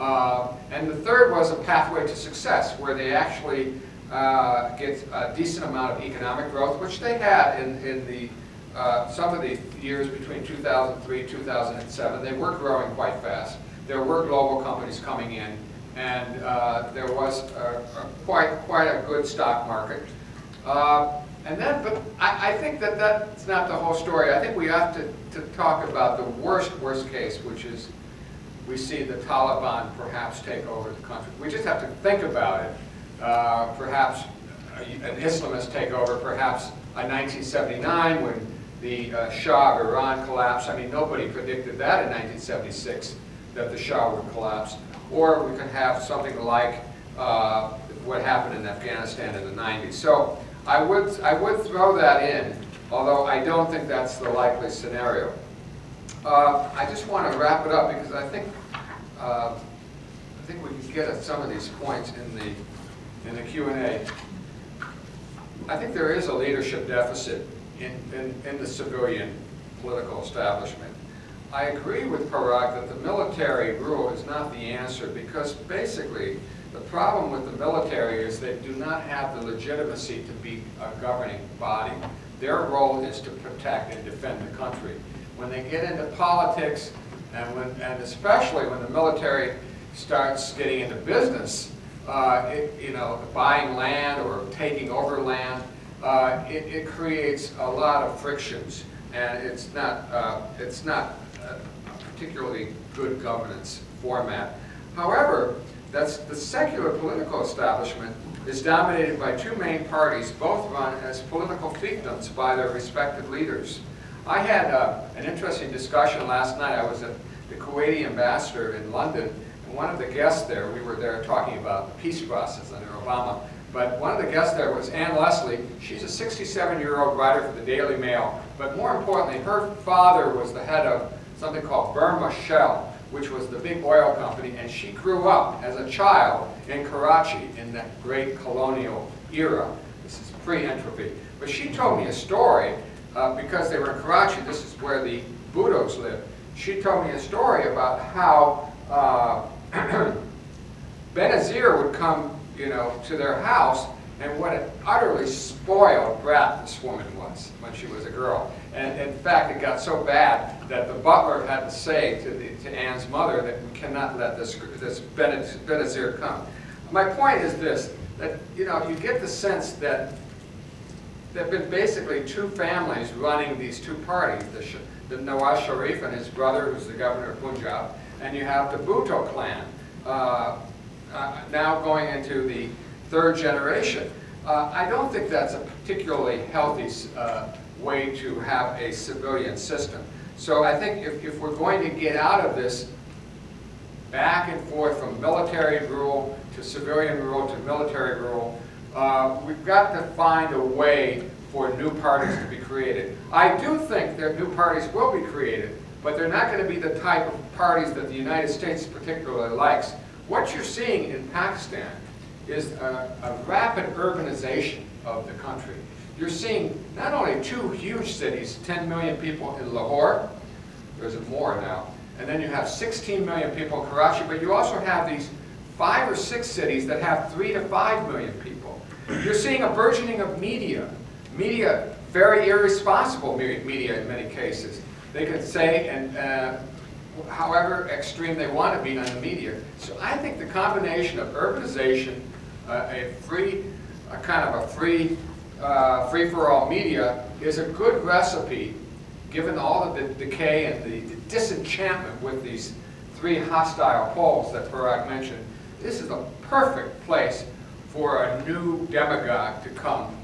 And the third was a pathway to success, where they actually get a decent amount of economic growth, which they had in the some of the years between 2003 and 2007. They were growing quite fast. There were global companies coming in, and there was quite a good stock market. But I think that that's not the whole story. I think we have to talk about the worst case, which is we see the Taliban perhaps take over the country. We just have to think about it. Perhaps an Islamist takeover, perhaps a 1979 when the Shah of Iran collapsed. I mean, nobody predicted that in 1976, that the Shah would collapse. Or we could have something like what happened in Afghanistan in the 90s. So I would throw that in, although I don't think that's the likely scenario. I just want to wrap it up because I think we can get at some of these points in the Q&A. I think there is a leadership deficit in the civilian political establishment. I agree with Parag that the military rule is not the answer, because basically the problem with the military is they do not have the legitimacy to be a governing body. Their role is to protect and defend the country. When they get into politics, and especially when the military starts getting into business, buying land or taking over land, it creates a lot of frictions, and it's not a particularly good governance format. However, the secular political establishment is dominated by two main parties, both run as political fiefdoms by their respective leaders. I had an interesting discussion last night. I was at the Kuwaiti ambassador in London, and one of the guests there, we were there talking about the peace process under Obama, but one of the guests there was Ann Leslie. She's a 67-year-old writer for the Daily Mail, but more importantly, her father was the head of something called Burma Shell, which was the big oil company, and she grew up as a child in Karachi in that great colonial era. This is pre-entropy. But she told me a story, because they were in Karachi, this is where the Bhuttos lived. She told me a story about how Benazir would come, to their house, and what an utterly spoiled brat this woman was when she was a girl. And in fact, it got so bad that the butler had to say to Anne's mother that we cannot let this Benazir come. My point is this, that you get the sense that there have been basically two families running these two parties, the Nawaz Sharif and his brother, who's the governor of Punjab, and you have the Bhutto clan, now going into the third generation. I don't think that's a particularly healthy way to have a civilian system. So I think if we're going to get out of this back and forth from military rule to civilian rule to military rule, we've got to find a way for new parties to be created. I do think that new parties will be created, but they're not going to be the type of parties that the United States particularly likes. What you're seeing in Pakistan is a rapid urbanization of the country. You're seeing not only two huge cities, 10 million people in Lahore, there's more now, and then you have 16 million people in Karachi, but you also have these 5 or 6 cities that have 3 to 5 million people. You're seeing a burgeoning of media, very irresponsible media in many cases. They can say, and however extreme they want to be on the media. So I think the combination of urbanization, a free-for-all media is a good recipe, given all of the decay and the disenchantment with these 3 hostile poles that Parag mentioned. This is a perfect place for a new demagogue to come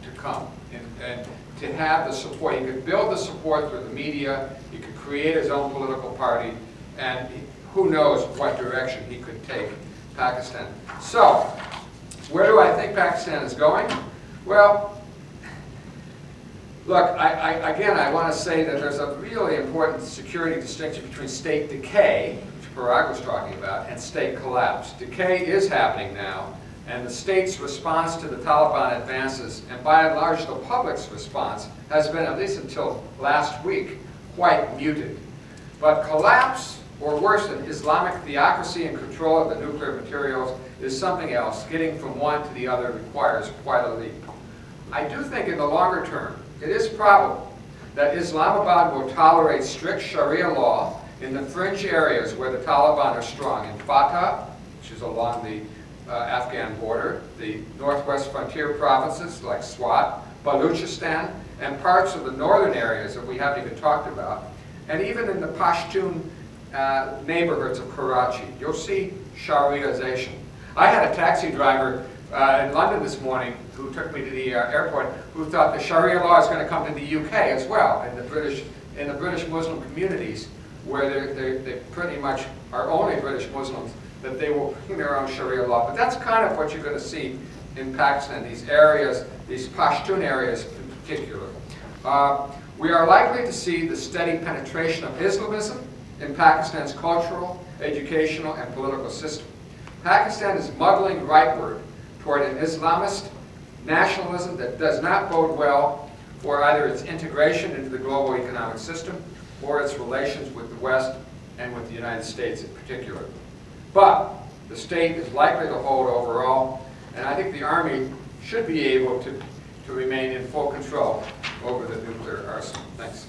and to have the support. He could build the support through the media, he could create his own political party, and who knows what direction he could take Pakistan. So, where do I think Pakistan is going? Well, look, again, I want to say that there's a really important security distinction between state decay, which Parag was talking about, and state collapse. Decay is happening now, and the state's response to the Taliban advances, and by and large the public's response, has been, at least until last week, quite muted. But collapse or worse, an Islamic theocracy and control of the nuclear materials is something else. Getting from one to the other requires quite a leap. I do think in the longer term, it is probable that Islamabad will tolerate strict Sharia law in the fringe areas where the Taliban are strong, in Fatah, which is along the Afghan border, the northwest frontier provinces like Swat, Baluchistan, and parts of the northern areas that we haven't even talked about, and even in the Pashtun neighborhoods of Karachi. You'll see Shariaization. I had a taxi driver in London this morning who took me to the airport who thought the Sharia law is going to come to the UK as well, in the British Muslim communities, where they pretty much are only British Muslims, that they will bring their own Sharia law. But that's kind of what you're going to see in Pakistan, these areas, these Pashtun areas in particular. We are likely to see the steady penetration of Islamism in Pakistan's cultural, educational, and political system. Pakistan is muddling rightward toward an Islamist nationalism that does not bode well for either its integration into the global economic system or its relations with the West and with the United States in particular. But the state is likely to hold overall, and I think the Army should be able to remain in full control over the nuclear arsenal. Thanks.